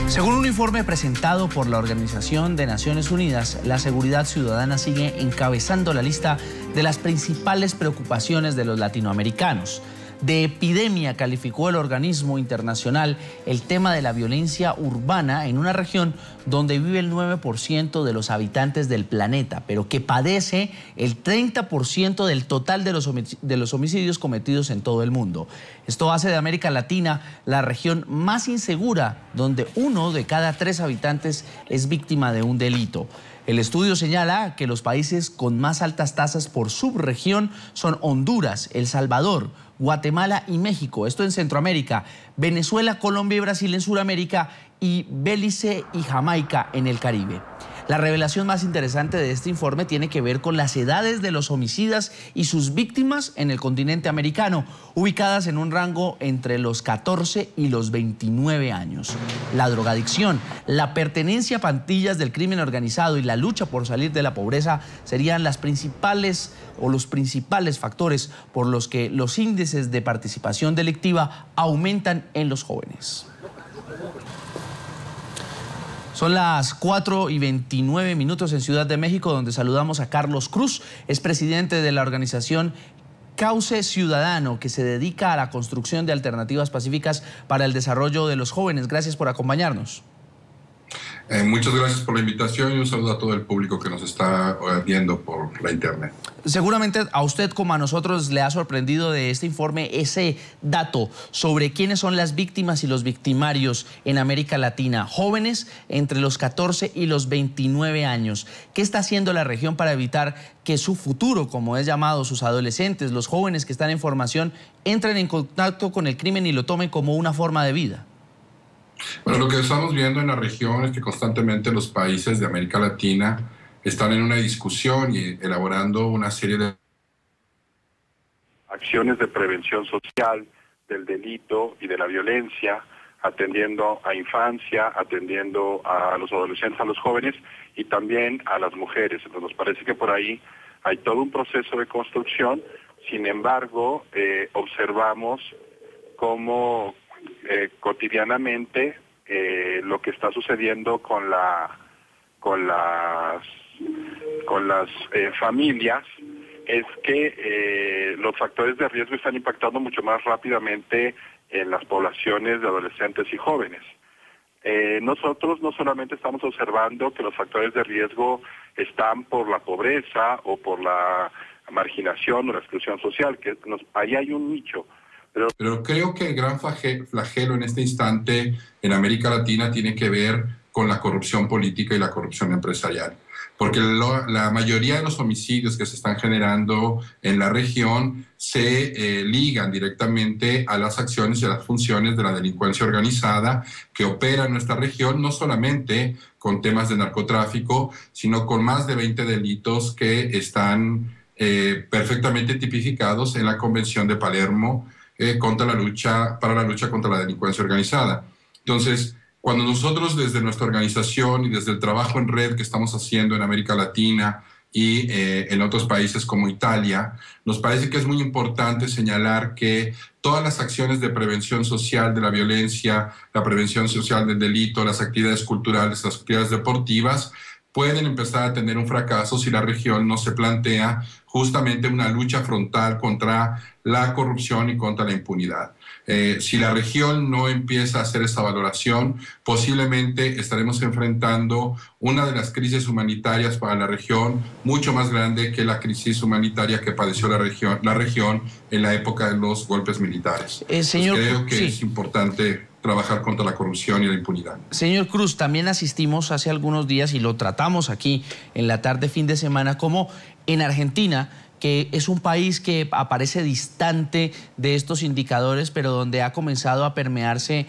Según un informe presentado por la Organización de Naciones Unidas, la seguridad ciudadana sigue encabezando la lista de las principales preocupaciones de los latinoamericanos. De epidemia calificó el organismo internacional el tema de la violencia urbana en una región donde vive el 9% de los habitantes del planeta, pero que padece el 30% del total de los homicidios cometidos en todo el mundo. Esto hace de América Latina la región más insegura, donde 1 de cada 3 habitantes es víctima de un delito. El estudio señala que los países con más altas tasas por subregión son Honduras, El Salvador, Guatemala y México, esto en Centroamérica, Venezuela, Colombia y Brasil en Sudamérica y Belice y Jamaica en el Caribe. La revelación más interesante de este informe tiene que ver con las edades de los homicidas y sus víctimas en el continente americano, ubicadas en un rango entre los 14 y los 29 años. La drogadicción, la pertenencia a pandillas del crimen organizado y la lucha por salir de la pobreza serían los principales factores por los que los índices de participación delictiva aumentan en los jóvenes. Son las 4:29 en Ciudad de México, donde saludamos a Carlos Cruz, es presidente de la organización Cauce Ciudadano, que se dedica a la construcción de alternativas pacíficas para el desarrollo de los jóvenes. Gracias por acompañarnos. Muchas gracias por la invitación y un saludo a todo el público que nos está viendo por la internet. Seguramente a usted como a nosotros le ha sorprendido de este informe ese dato sobre quiénes son las víctimas y los victimarios en América Latina, jóvenes entre los 14 y los 29 años. ¿Qué está haciendo la región para evitar que su futuro, como es llamado, sus adolescentes, los jóvenes que están en formación, entren en contacto con el crimen y lo tomen como una forma de vida? Bueno, lo que estamos viendo en la región es que constantemente los países de América Latina están en una discusión y elaborando una serie de acciones de prevención social del delito y de la violencia, atendiendo a infancia, atendiendo a los adolescentes, a los jóvenes y también a las mujeres. Entonces nos parece que por ahí hay todo un proceso de construcción. Sin embargo, observamos cómo cotidianamente lo que está sucediendo con las familias es que los factores de riesgo están impactando mucho más rápidamente en las poblaciones de adolescentes y jóvenes. Nosotros no solamente estamos observando que los factores de riesgo están por la pobreza o por la marginación o la exclusión social, que ahí hay un nicho. Pero creo que el gran flagelo en este instante en América Latina tiene que ver con la corrupción política y la corrupción empresarial. Porque la mayoría de los homicidios que se están generando en la región se ligan directamente a las acciones y a las funciones de la delincuencia organizada que opera en nuestra región, no solamente con temas de narcotráfico, sino con más de 20 delitos que están perfectamente tipificados en la Convención de Palermo para la lucha contra la delincuencia organizada. Entonces, cuando nosotros desde nuestra organización y desde el trabajo en red que estamos haciendo en América Latina y en otros países como Italia, nos parece que es muy importante señalar que todas las acciones de prevención social de la violencia, la prevención social del delito, las actividades culturales, las actividades deportivas, pueden empezar a tener un fracaso si la región no se plantea justamente una lucha frontal contra la corrupción y contra la impunidad. Si la región no empieza a hacer esa valoración, posiblemente estaremos enfrentando una de las crisis humanitarias para la región mucho más grande que la crisis humanitaria que padeció la región en la época de los golpes militares. Creo que es importante trabajar contra la corrupción y la impunidad. Señor Cruz, también asistimos hace algunos días y lo tratamos aquí en la tarde fin de semana como en Argentina, que es un país que aparece distante de estos indicadores, pero donde ha comenzado a permearse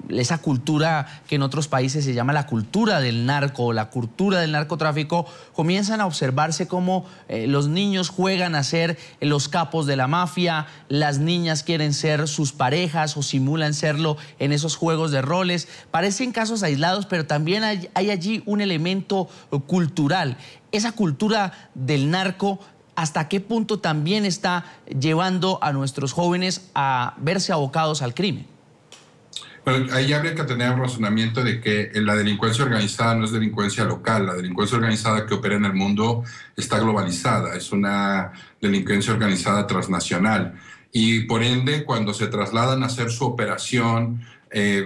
esa cultura que en otros países se llama la cultura del narco, la cultura del narcotráfico. Comienzan a observarse cómo los niños juegan a ser los capos de la mafia, las niñas quieren ser sus parejas o simulan serlo en esos juegos de roles. Parecen casos aislados, pero también hay allí un elemento cultural. Esa cultura del narco, ¿hasta qué punto también está llevando a nuestros jóvenes a verse abocados al crimen? Bueno, ahí habría que tener el razonamiento de que la delincuencia organizada no es delincuencia local. La delincuencia organizada que opera en el mundo está globalizada, es una delincuencia organizada transnacional. Y por ende, cuando se trasladan a hacer su operación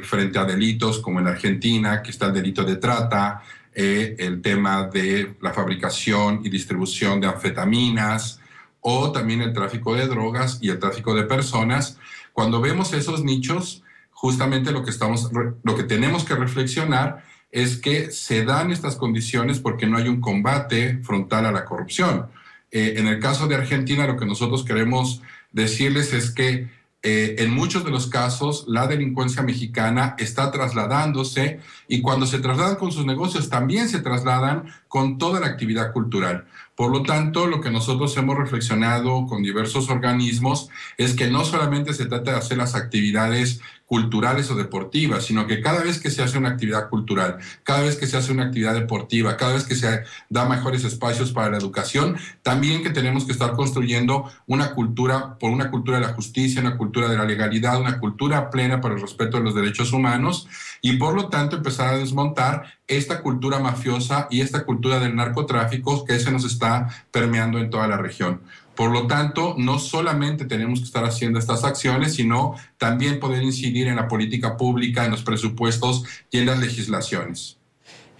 frente a delitos como en Argentina, que está el delito de trata, el tema de la fabricación y distribución de anfetaminas, o también el tráfico de drogas y el tráfico de personas, cuando vemos esos nichos, justamente lo que tenemos que reflexionar es que se dan estas condiciones porque no hay un combate frontal a la corrupción. En el caso de Argentina, lo que nosotros queremos decirles es que en muchos de los casos la delincuencia mexicana está trasladándose, y cuando se trasladan con sus negocios también se trasladan con toda la actividad cultural. Por lo tanto, lo que nosotros hemos reflexionado con diversos organismos es que no solamente se trata de hacer las actividades culturales o deportivas, sino que cada vez que se hace una actividad cultural, cada vez que se hace una actividad deportiva, cada vez que se da mejores espacios para la educación, también que tenemos que estar construyendo una cultura, por una cultura de la justicia, una cultura de la legalidad, una cultura plena para el respeto de los derechos humanos, y por lo tanto empezar a desmontar esta cultura mafiosa y esta cultura del narcotráfico que se nos está permeando en toda la región. Por lo tanto, no solamente tenemos que estar haciendo estas acciones, sino también poder incidir en la política pública, en los presupuestos y en las legislaciones.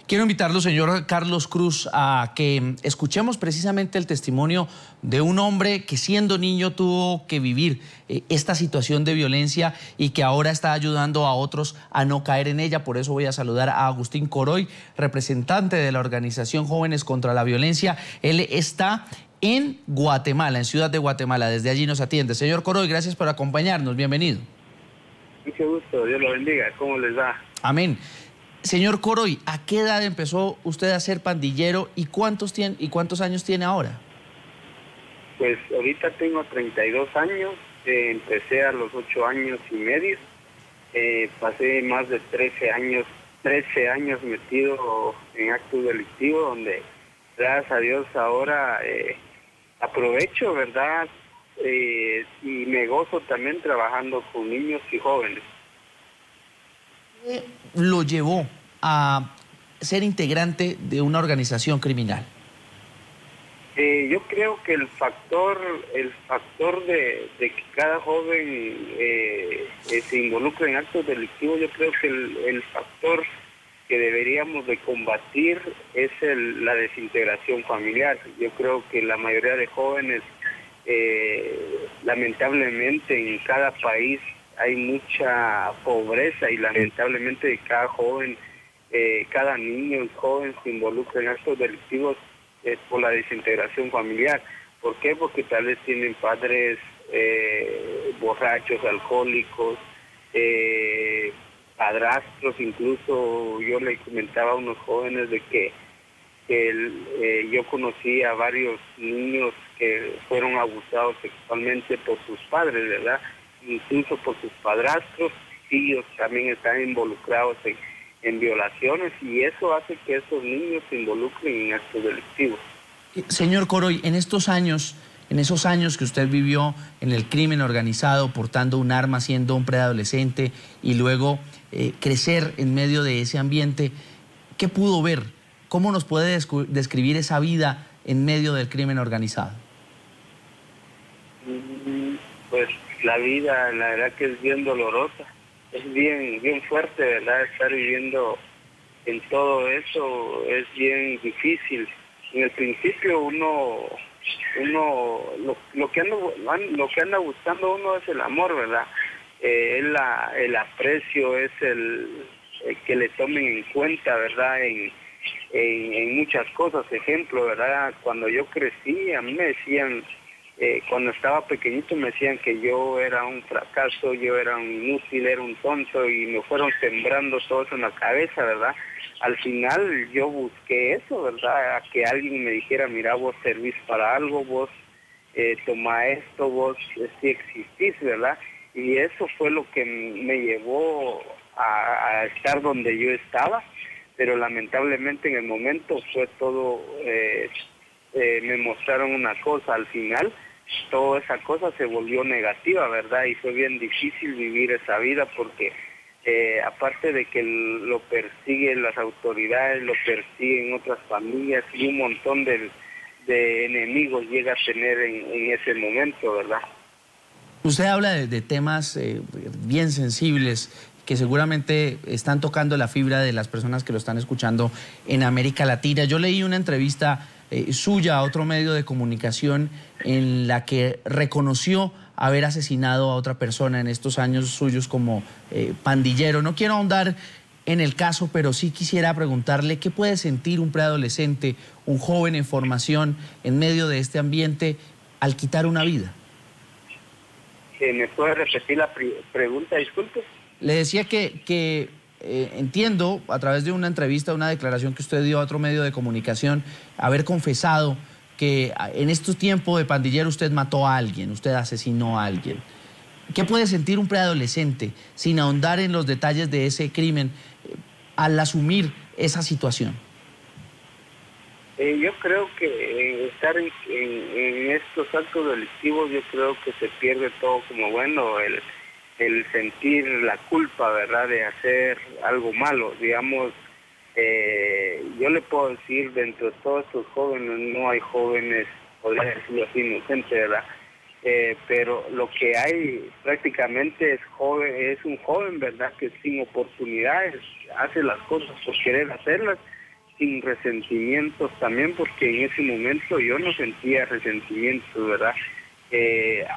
Quiero invitarlo, señor Carlos Cruz, a que escuchemos precisamente el testimonio de un hombre que siendo niño tuvo que vivir esta situación de violencia y que ahora está ayudando a otros a no caer en ella. Por eso voy a saludar a Agustín Coroy, representante de la organización Jóvenes contra la Violencia. Él está en Guatemala, en Ciudad de Guatemala. Desde allí nos atiende. Señor Coroy, gracias por acompañarnos. Bienvenido. Mucho gusto. Dios lo bendiga. ¿Cómo les va? Amén. Señor Coroy, ¿a qué edad empezó usted a ser pandillero y cuántos años tiene ahora? Pues ahorita tengo 32 años. Empecé a los 8 años y medio. Pasé más de 13 años metido en actos delictivos, donde gracias a Dios ahora aprovecho, ¿verdad? Y me gozo también trabajando con niños y jóvenes. ¿Qué lo llevó a ser integrante de una organización criminal? Yo creo que el factor de que cada joven se involucre en actos delictivos, yo creo que el factor que deberíamos de combatir es la desintegración familiar. Yo creo que la mayoría de jóvenes, lamentablemente en cada país hay mucha pobreza, y lamentablemente cada joven, cada niño y joven se involucra en actos delictivos por la desintegración familiar. ¿Por qué? Porque tal vez tienen padres borrachos, alcohólicos, padrastros. Incluso yo le comentaba a unos jóvenes de que yo conocí a varios niños que fueron abusados sexualmente por sus padres, ¿verdad? Incluso por sus padrastros. Ellos también están involucrados en violaciones, y eso hace que esos niños se involucren en actos delictivos. Señor Coroy, en esos años que usted vivió en el crimen organizado, portando un arma, siendo un preadolescente, y luego crecer en medio de ese ambiente, ¿qué pudo ver? ¿Cómo nos puede describir esa vida en medio del crimen organizado? Pues la vida, la verdad que es bien dolorosa, es bien fuerte, ¿verdad? Estar viviendo en todo eso es bien difícil. En el principio lo que anda buscando uno es el amor, ¿verdad? El aprecio, es el que le tomen en cuenta, ¿verdad? En muchas cosas. Ejemplo, ¿verdad? Cuando yo crecí, a mí me decían, cuando estaba pequeñito me decían que yo era un fracaso, yo era un inútil, era un tonto, y me fueron sembrando todo eso en la cabeza, ¿verdad? Al final yo busqué eso, ¿verdad? A que alguien me dijera, mira, vos servís para algo, vos toma esto, vos sí existís, ¿verdad? Y eso fue lo que me llevó a estar donde yo estaba, pero lamentablemente en el momento fue todo, me mostraron una cosa, al final toda esa cosa se volvió negativa, ¿verdad? Y fue bien difícil vivir esa vida, porque aparte de que lo persiguen las autoridades, lo persiguen otras familias y un montón de enemigos llega a tener en ese momento, ¿verdad? Usted habla de temas bien sensibles que seguramente están tocando la fibra de las personas que lo están escuchando en América Latina. Yo leí una entrevista suya a otro medio de comunicación en la que reconoció haber asesinado a otra persona en estos años suyos como pandillero. No quiero ahondar en el caso, pero sí quisiera preguntarle qué puede sentir un preadolescente, un joven en formación en medio de este ambiente al quitar una vida. ¿Me puede repetir la pregunta, disculpe? Le decía que entiendo, a través de una entrevista, una declaración que usted dio a otro medio de comunicación, haber confesado que en estos tiempos de pandillero usted mató a alguien, usted asesinó a alguien. ¿Qué puede sentir un preadolescente, sin ahondar en los detalles de ese crimen, al asumir esa situación? Yo creo que estar en estos actos delictivos, yo creo que se pierde todo como bueno, el sentir la culpa, ¿verdad?, de hacer algo malo. Digamos, yo le puedo decir, dentro de todos estos jóvenes, no hay jóvenes, podría decirlo así, inocentes, ¿verdad? Pero lo que hay prácticamente es un joven, ¿verdad?, que sin oportunidades hace las cosas por querer hacerlas, sin resentimientos también, porque en ese momento yo no sentía resentimientos, ¿verdad?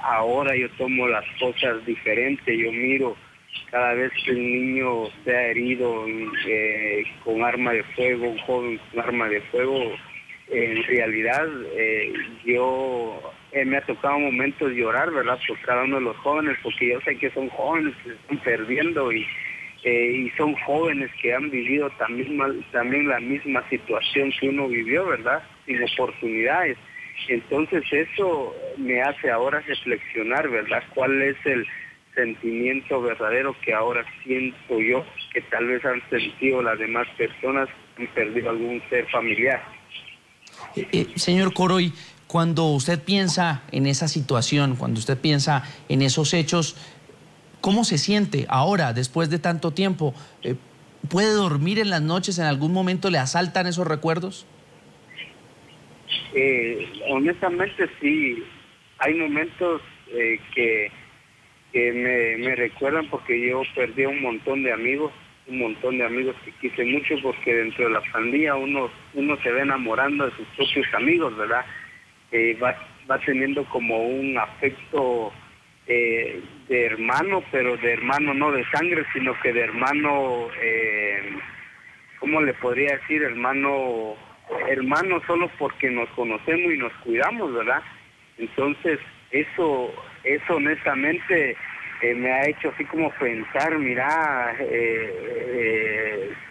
Ahora yo tomo las cosas diferentes, yo miro cada vez que un niño sea herido con arma de fuego, un joven con arma de fuego, en realidad me ha tocado momentos llorar, ¿verdad?, por cada uno de los jóvenes, porque yo sé que son jóvenes que se están perdiendo y son jóvenes que han vivido también la misma situación que uno vivió, ¿verdad?, sin oportunidades. Entonces eso me hace ahora reflexionar, ¿verdad?, cuál es el sentimiento verdadero que ahora siento yo, que tal vez han sentido las demás personas que han perdido algún ser familiar. Señor Coroy, cuando usted piensa en esa situación, cuando usted piensa en esos hechos, ¿cómo se siente ahora, después de tanto tiempo? ¿Puede dormir en las noches? ¿En algún momento le asaltan esos recuerdos? Honestamente sí, hay momentos que me recuerdan, porque yo perdí un montón de amigos que quise mucho, porque dentro de la pandilla uno se va enamorando de sus propios amigos, ¿verdad? Va teniendo como un afecto de hermano, pero de hermano no de sangre, sino que de hermano, ¿cómo le podría decir? Hermano solo porque nos conocemos y nos cuidamos, ¿verdad? Entonces eso honestamente me ha hecho así como pensar, mira,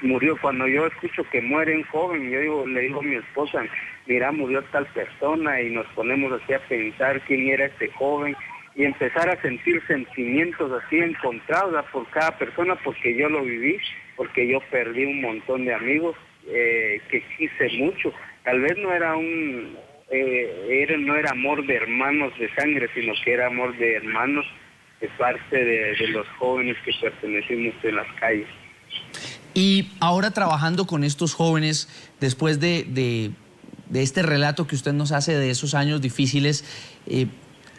murió, cuando yo escucho que muere un joven, le digo a mi esposa, mira, murió tal persona, y nos ponemos así a pensar quién era este joven, y empezar a sentir sentimientos así encontrados por cada persona, porque yo lo viví, porque yo perdí un montón de amigos que quise mucho. Tal vez no era no era amor de hermanos de sangre, sino que era amor de hermanos de parte de los jóvenes que pertenecimos en las calles. Y ahora trabajando con estos jóvenes, después de este relato que usted nos hace de esos años difíciles,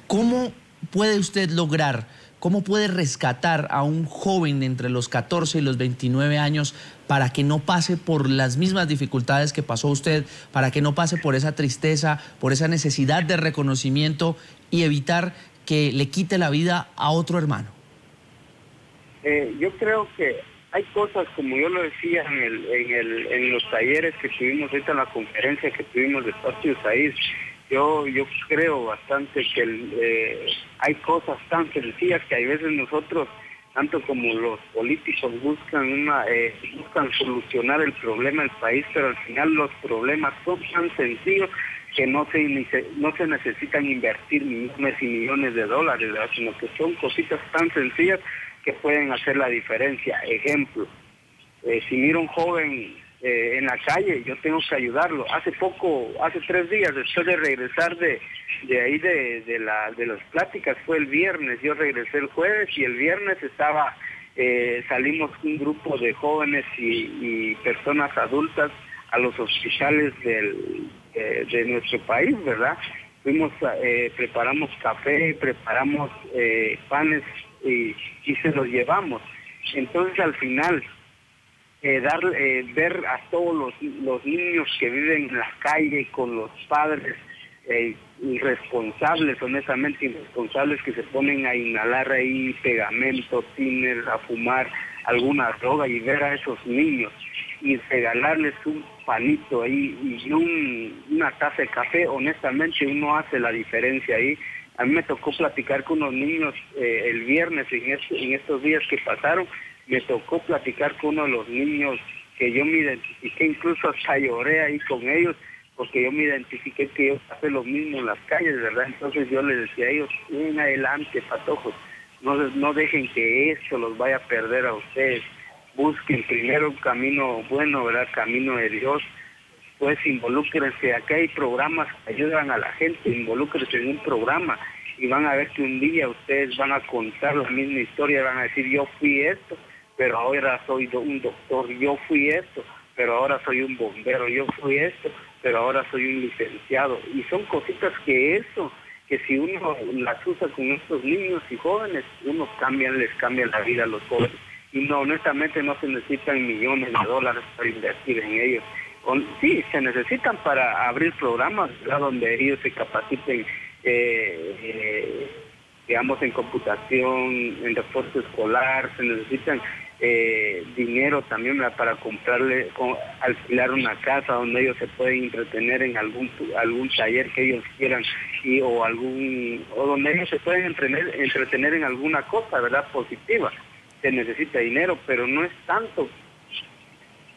¿cómo puede usted lograr, cómo puede rescatar a un joven entre los 14 y los 29 años para que no pase por las mismas dificultades que pasó usted, para que no pase por esa tristeza, por esa necesidad de reconocimiento y evitar que le quite la vida a otro hermano? Yo creo que hay cosas, como yo lo decía en los talleres que tuvimos ahorita, en la conferencia que tuvimos de Patio Saíz, yo creo bastante que hay cosas tan sencillas que hay veces nosotros, tanto como los políticos, buscan solucionar el problema del país, pero al final los problemas son tan sencillos que no se necesitan invertir millones y millones de dólares, ¿verdad?, sino que son cositas tan sencillas que pueden hacer la diferencia. Ejemplo, si miro a un joven en la calle, yo tengo que ayudarlo. Hace 3 días, después de regresar de ahí de las pláticas, fue el viernes, yo regresé el jueves y el viernes estaba salimos un grupo de jóvenes y personas adultas a los hospitales de nuestro país, ¿verdad? Preparamos café, preparamos panes y se los llevamos. Entonces al final ver a todos los niños que viven en la calle con los padres irresponsables, honestamente irresponsables, que se ponen a inhalar ahí pegamento, tiner, a fumar alguna droga, y ver a esos niños y regalarles un panito ahí y una taza de café, honestamente uno hace la diferencia ahí. A mí me tocó platicar con unos niños el viernes, en estos días que pasaron, me tocó platicar con uno de los niños que yo me identifiqué, incluso hasta lloré ahí con ellos, porque yo me identifiqué que yo pasé lo mismo en las calles, ¿verdad? Entonces yo les decía a ellos, en adelante, patojos, no dejen que eso los vaya a perder a ustedes. Busquen primero un camino bueno, ¿verdad? Camino de Dios. Pues involúquense. Acá hay programas que ayudan a la gente. Involúquense en un programa y van a ver que un día ustedes van a contar la misma historia. Van a decir, yo fui esto, pero ahora soy un doctor. Yo fui esto, pero ahora soy un bombero. Yo fui esto, pero ahora soy un licenciado. Y son cositas que si uno las usa con estos niños y jóvenes, les cambia la vida a los jóvenes. Y no, honestamente no se necesitan millones de dólares para invertir en ellos. Sí, se necesitan para abrir programas, ¿verdad?, donde ellos se capaciten, digamos, en computación, en refuerzo escolar. Se necesitan dinero también, ¿verdad?, para alquilar una casa donde ellos se pueden entretener en algún taller que ellos quieran, o donde ellos se pueden entretener en alguna cosa, ¿verdad?, positiva. Se necesita dinero, pero no es tanto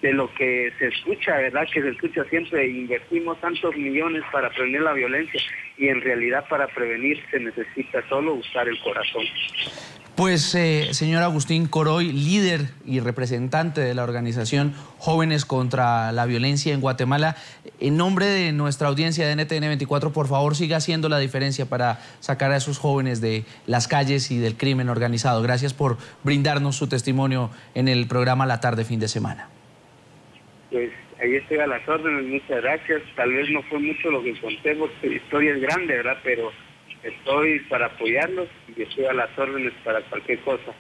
de lo que se escucha, ¿verdad? Que se escucha siempre, invertimos tantos millones para prevenir la violencia, y en realidad para prevenir se necesita solo usar el corazón. Pues, señor Agustín Coroy, líder y representante de la organización Jóvenes contra la Violencia en Guatemala, en nombre de nuestra audiencia de NTN 24, por favor, siga haciendo la diferencia para sacar a esos jóvenes de las calles y del crimen organizado. Gracias por brindarnos su testimonio en el programa La Tarde Fin de Semana. Pues ahí estoy a las órdenes, muchas gracias. Tal vez no fue mucho lo que conté, porque la historia es grande, ¿verdad? Pero estoy para apoyarlos y estoy a las órdenes para cualquier cosa.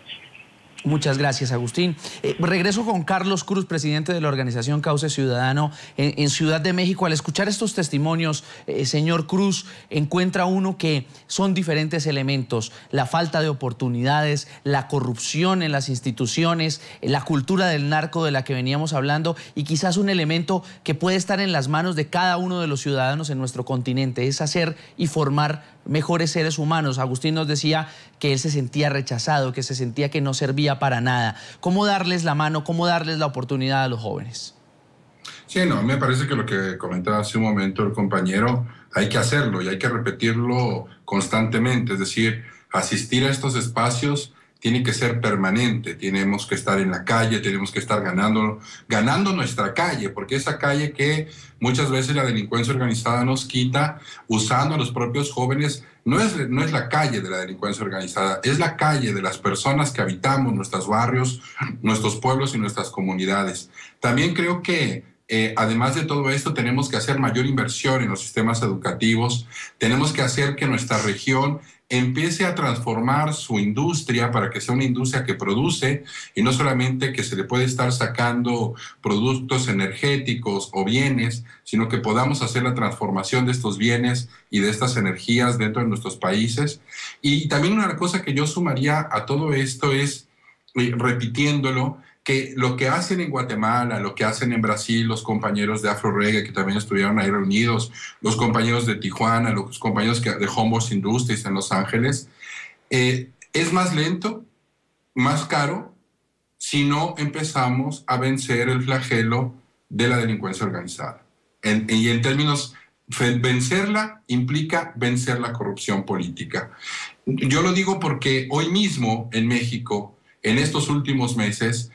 Muchas gracias, Agustín. Regreso con Carlos Cruz, presidente de la organización Cauce Ciudadano en Ciudad de México. Al escuchar estos testimonios, señor Cruz, encuentra uno que son diferentes elementos: la falta de oportunidades, la corrupción en las instituciones, la cultura del narco de la que veníamos hablando, y quizás un elemento que puede estar en las manos de cada uno de los ciudadanos en nuestro continente, es hacer y formar mejores seres humanos. Agustín nos decía que él se sentía rechazado, que se sentía que no servía para nada. ¿Cómo darles la mano, cómo darles la oportunidad a los jóvenes? Sí, no, me parece que lo que comentaba hace un momento el compañero, hay que hacerlo y hay que repetirlo constantemente. Es decir, asistir a estos espacios tiene que ser permanente. Tenemos que estar en la calle, tenemos que estar ganando nuestra calle, porque esa calle que muchas veces la delincuencia organizada nos quita usando a los propios jóvenes, no es la calle de la delincuencia organizada, es la calle de las personas que habitamos nuestros barrios, nuestros pueblos y nuestras comunidades. También creo que además de todo esto, tenemos que hacer mayor inversión en los sistemas educativos, tenemos que hacer que nuestra región empiece a transformar su industria para que sea una industria que produce, y no solamente que se le puede estar sacando productos energéticos o bienes, sino que podamos hacer la transformación de estos bienes y de estas energías dentro de nuestros países. Y también una cosa que yo sumaría a todo esto es, repitiéndolo, que lo que hacen en Guatemala, lo que hacen en Brasil los compañeros de Afro Reggae, que también estuvieron ahí reunidos, los compañeros de Tijuana, los compañeros de Homebox Industries en Los Ángeles, es más lento, más caro, si no empezamos a vencer el flagelo de la delincuencia organizada. Y en términos, vencerla implica vencer la corrupción política. Yo lo digo porque hoy mismo en México, en estos últimos meses,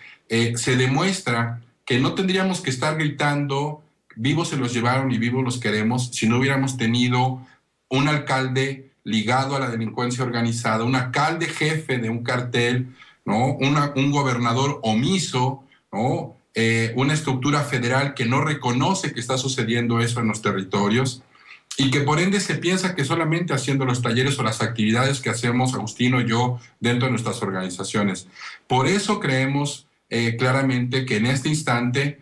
se demuestra que no tendríamos que estar gritando vivos se los llevaron y vivos los queremos si no hubiéramos tenido un alcalde ligado a la delincuencia organizada, un alcalde jefe de un cartel ¿no? Un gobernador omiso, ¿no? Una estructura federal que no reconoce que está sucediendo eso en los territorios y que por ende se piensa que solamente haciendo los talleres o las actividades que hacemos Agustino y yo dentro de nuestras organizaciones. Por eso creemos claramente que en este instante,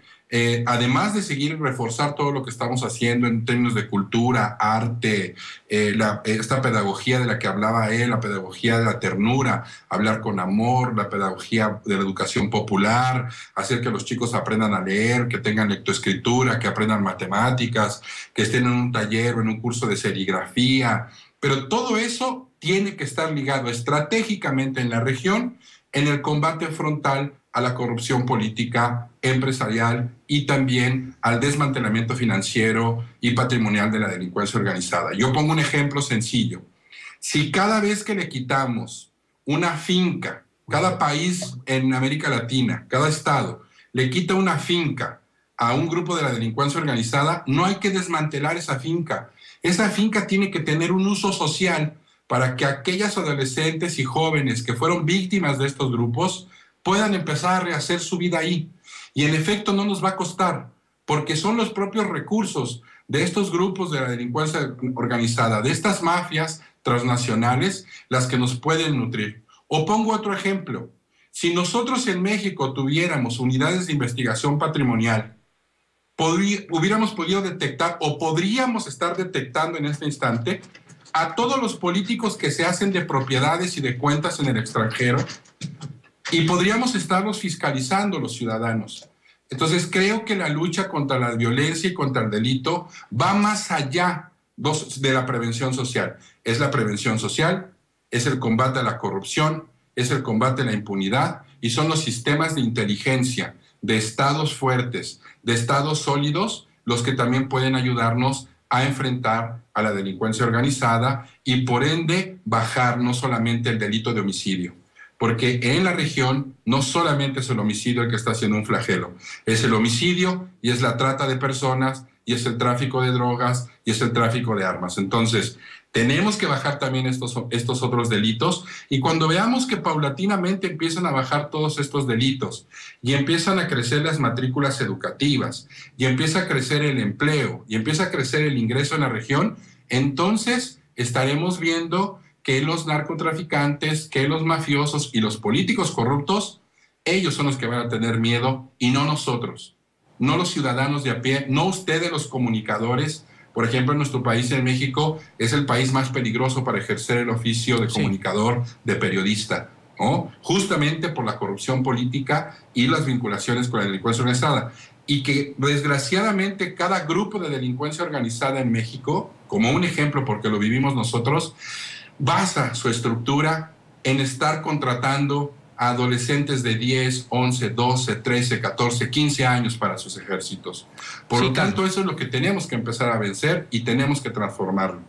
además de seguir y reforzar todo lo que estamos haciendo en términos de cultura, arte, esta pedagogía de la que hablaba él, la pedagogía de la ternura, hablar con amor, la pedagogía de la educación popular, hacer que los chicos aprendan a leer, que tengan lectoescritura, que aprendan matemáticas, que estén en un taller o en un curso de serigrafía, pero todo eso tiene que estar ligado estratégicamente en la región en el combate frontal a la corrupción política, empresarial y también al desmantelamiento financiero y patrimonial de la delincuencia organizada. Yo pongo un ejemplo sencillo. Si cada vez que le quitamos una finca, cada país en América Latina, cada estado, le quita una finca a un grupo de la delincuencia organizada, no hay que desmantelar esa finca. Esa finca tiene que tener un uso social para que aquellas adolescentes y jóvenes que fueron víctimas de estos grupos puedan empezar a rehacer su vida ahí. Y en efecto no nos va a costar, porque son los propios recursos de estos grupos de la delincuencia organizada, de estas mafias transnacionales, las que nos pueden nutrir. O pongo otro ejemplo. Si nosotros en México tuviéramos unidades de investigación patrimonial, hubiéramos podido detectar o podríamos estar detectando en este instante a todos los políticos que se hacen de propiedades y de cuentas en el extranjero, y podríamos estarlos fiscalizando los ciudadanos. Entonces creo que la lucha contra la violencia y contra el delito va más allá de la prevención social. Es la prevención social, es el combate a la corrupción, es el combate a la impunidad y son los sistemas de inteligencia de estados fuertes, de estados sólidos, los que también pueden ayudarnos a enfrentar a la delincuencia organizada y por ende bajar no solamente el delito de homicidio. Porque en la región no solamente es el homicidio el que está haciendo un flagelo, es el homicidio y es la trata de personas y es el tráfico de drogas y es el tráfico de armas. Entonces, tenemos que bajar también estos otros delitos y cuando veamos que paulatinamente empiezan a bajar todos estos delitos y empiezan a crecer las matrículas educativas y empieza a crecer el empleo y empieza a crecer el ingreso en la región, entonces estaremos viendo que los narcotraficantes, que los mafiosos y los políticos corruptos, ellos son los que van a tener miedo y no nosotros, no los ciudadanos de a pie, no ustedes los comunicadores. Por ejemplo, en nuestro país, en México, es el país más peligroso para ejercer el oficio de comunicador, de periodista, ¿no? Justamente por la corrupción política y las vinculaciones con la delincuencia organizada. Y que desgraciadamente cada grupo de delincuencia organizada en México, como un ejemplo porque lo vivimos nosotros, basa su estructura en estar contratando a adolescentes de 10, 11, 12, 13, 14, 15 años para sus ejércitos. Por lo tanto, eso es lo que tenemos que empezar a vencer y tenemos que transformarlo.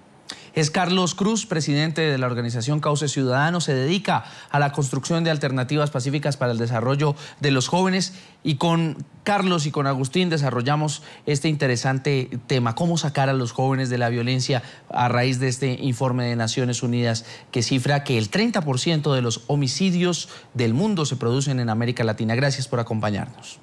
Es Carlos Cruz, presidente de la organización Cauce Ciudadano, se dedica a la construcción de alternativas pacíficas para el desarrollo de los jóvenes y con Carlos y con Agustín desarrollamos este interesante tema, cómo sacar a los jóvenes de la violencia a raíz de este informe de Naciones Unidas que cifra que el 30% de los homicidios del mundo se producen en América Latina. Gracias por acompañarnos.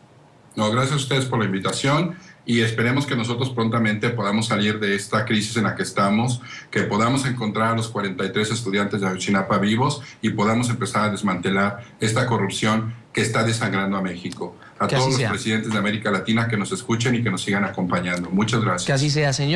No, gracias a ustedes por la invitación y esperemos que nosotros prontamente podamos salir de esta crisis en la que estamos, que podamos encontrar a los 43 estudiantes de Ayotzinapa vivos y podamos empezar a desmantelar esta corrupción que está desangrando a México. A todos los presidentes de América Latina que nos escuchen y que nos sigan acompañando. Muchas gracias. Que así sea, señor.